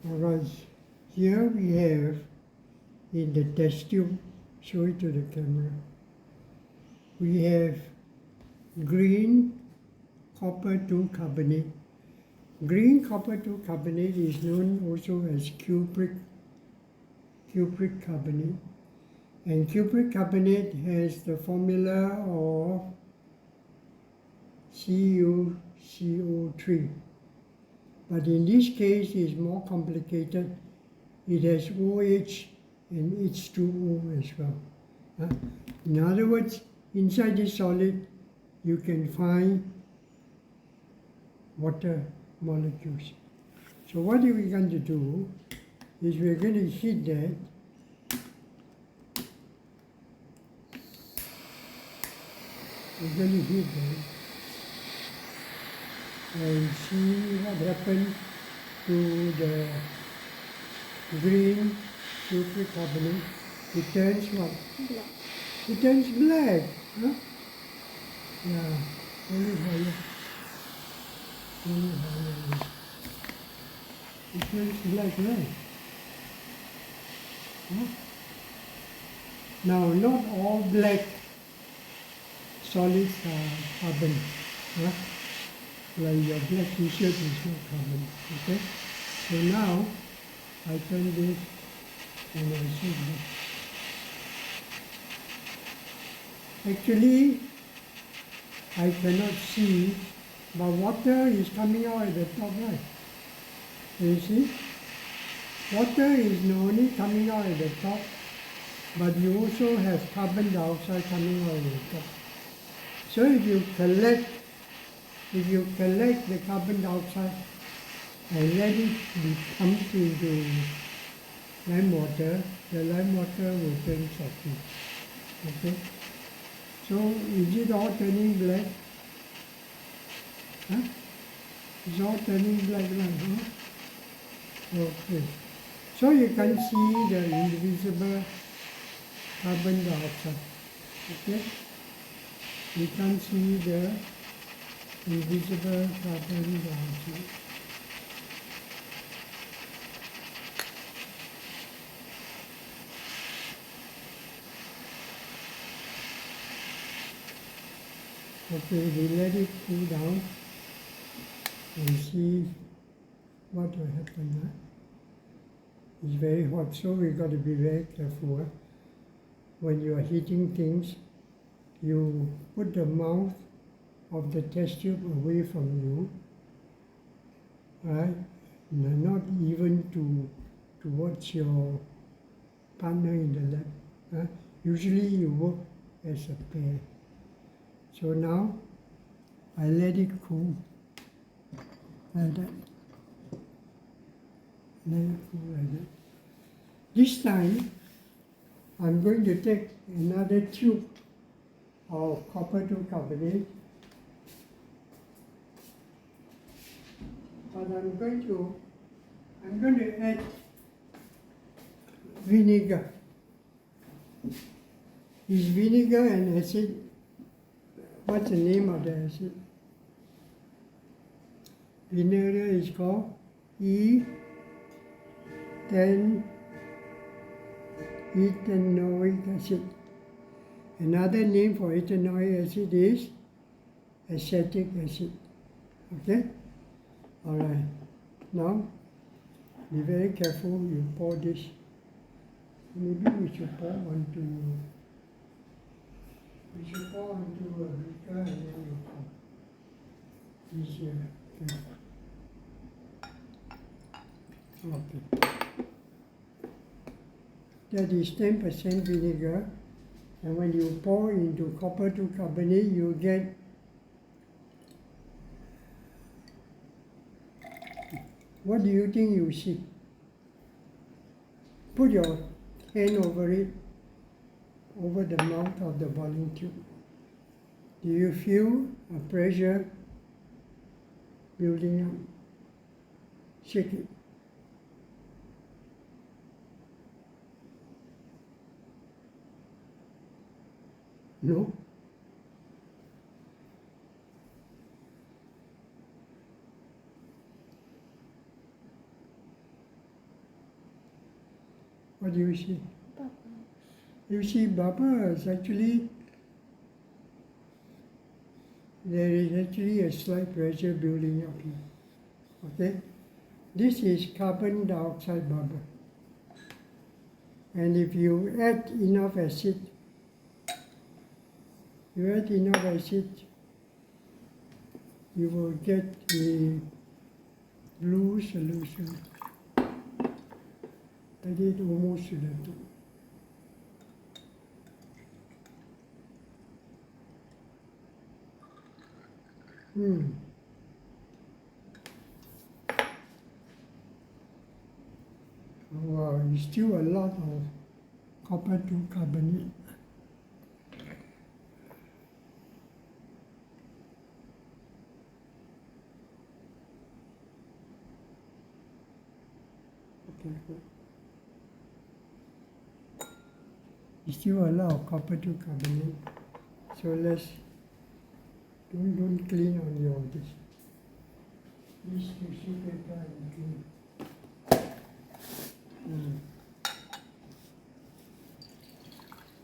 Alright, here we have in the test tube, show it to the camera, we have green copper 2 carbonate. Green copper 2 carbonate is known also as cupric carbonate. And cupric carbonate has the formula of CuCO3. But in this case, it's more complicated. It has OH and H2O as well. In other words, inside this solid, you can find water molecules. So what are we going to do is we're going to heat that. We're going to heat that and see what happens to the green cupric carbonate. It turns what? Black. It turns black. Huh? Yeah, only higher. Only higher. It turns black, right? Huh? Now, not all black solids are carbon. Huh? Like your black t-shirt is not carbon. Okay? So now, I turn this and I see this. Actually, I cannot see, but water is coming out at the top, right? You see? Water is not only coming out at the top, but you also have carbon dioxide coming out at the top. So if you collect the carbon dioxide and let it be pumped into lime water, the lime water will turn salty. Okay? So is it all turning black? Huh? It's all turning black, right? Huh? Okay. So you can see the invisible carbon dioxide. Okay? You can see the invisible carbon dioxide. Okay, we let it cool down and see what will happen. Huh? It's very hot, so we've got to be very careful. Huh? When you are heating things, you put the mouth of the test tube away from you, right? Not even towards your partner in the lab. Huh? Usually you work as a pair. So now I let it cool like that. Let it cool like that. This time I'm going to take another tube of copper 2 carbonate, but I'm going to add vinegar. Is vinegar an acid? What's the name of the acid? Vinegar is called ethanoic acid. Another name for ethanoic acid is acetic acid. Okay? Alright. Now, be very careful, you pour this. Maybe we should pour onto a beaker and then you pour. Easier. Okay. That is 10% vinegar. And when you pour into copper 2 carbonate, you get what do you think you see? Put your hand over it, over the mouth of the boiling tube. Do you feel a pressure building up? Shake it. No? What do you see? Bubbles. You see bubbles. Actually, there is actually a slight pressure building up here. Okay? This is carbon dioxide bubble. And if you add enough acid, you will get a blue solution. I did almost to the top. Wow, it's still a lot of copper to carbonate. Okay, good. It's still a lot of copper to carbonate. So let's don't clean on your this. This tissue paper and clean.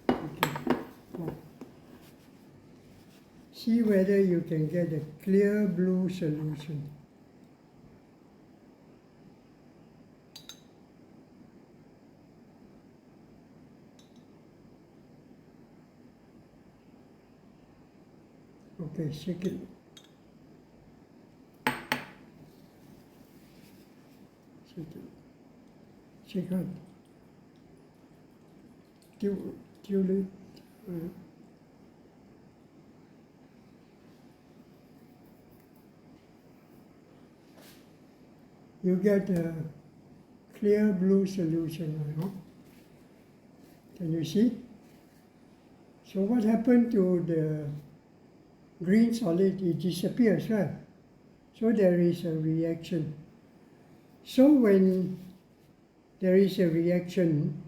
Okay. Go. See whether you can get a clear blue solution. Okay, shake it. Shake it. Shake hard. Till it. You get a clear blue solution, I hope. Can you see? So what happened to the green solid? It disappears, right? So there is a reaction. So when there is a reaction,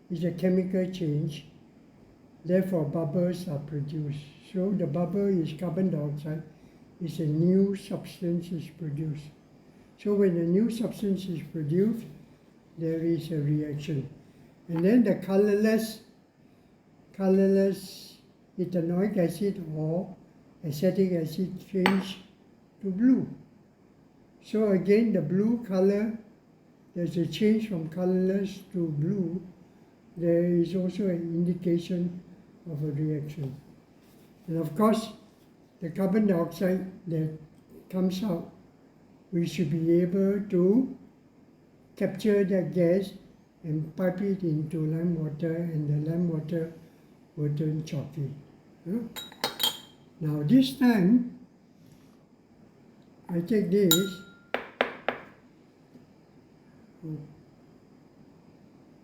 it's a chemical change, therefore bubbles are produced. So the bubble is carbon dioxide, it's a new substance is produced. So when a new substance is produced, there is a reaction. And then the colorless ethanoic acid or acetic acid change to blue. So again, the blue color, there's a change from colorless to blue. There is also an indication of a reaction. And of course, the carbon dioxide that comes out, we should be able to capture that gas and pipe it into lime water, and the lime water will turn chalky. Now this time, I take this,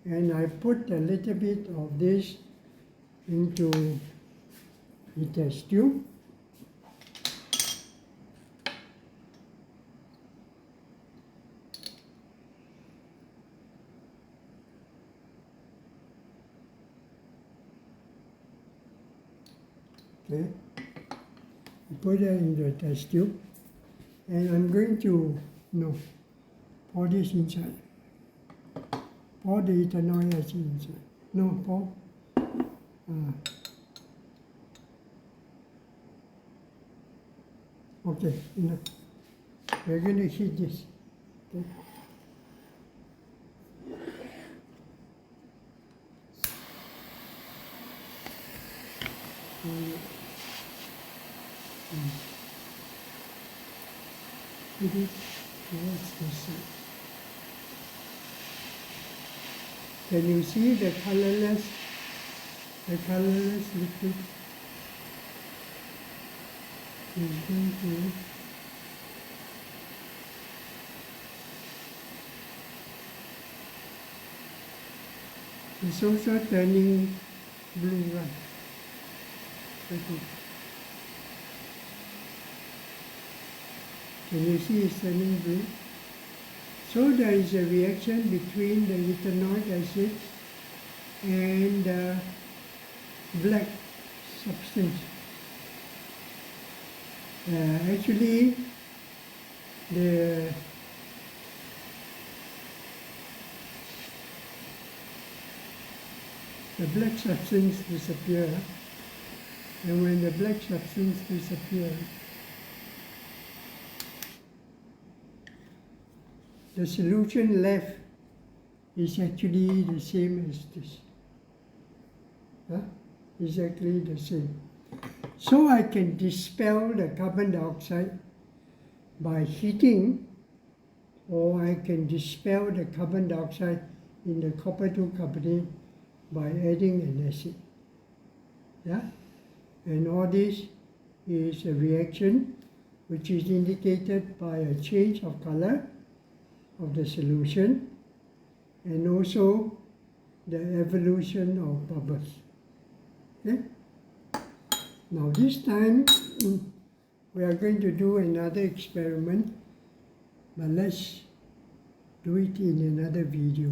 and I put a little bit of this into the test tube. Okay, I put that in the test tube, and I'm going to pour this inside. Pour the ethanoic acid inside. No, pour. Okay, enough. We're going to heat this. Okay. Put it towards the side. Can you see the colorless liquid is going to it's also turning blue, right? Okay. Can you see it's turning blue? So there is a reaction between the ethanoic acid and the black substance. Actually, the black substance disappears. And when the black substance disappears, the solution left is actually the same as this. Exactly the same. So I can dispel the carbon dioxide by heating, or I can dispel the carbon dioxide in the copper 2 carbonate by adding an acid. And all this is a reaction which is indicated by a change of color of the solution and also the evolution of bubbles. Okay? Now this time we are going to do another experiment, but let's do it in another video.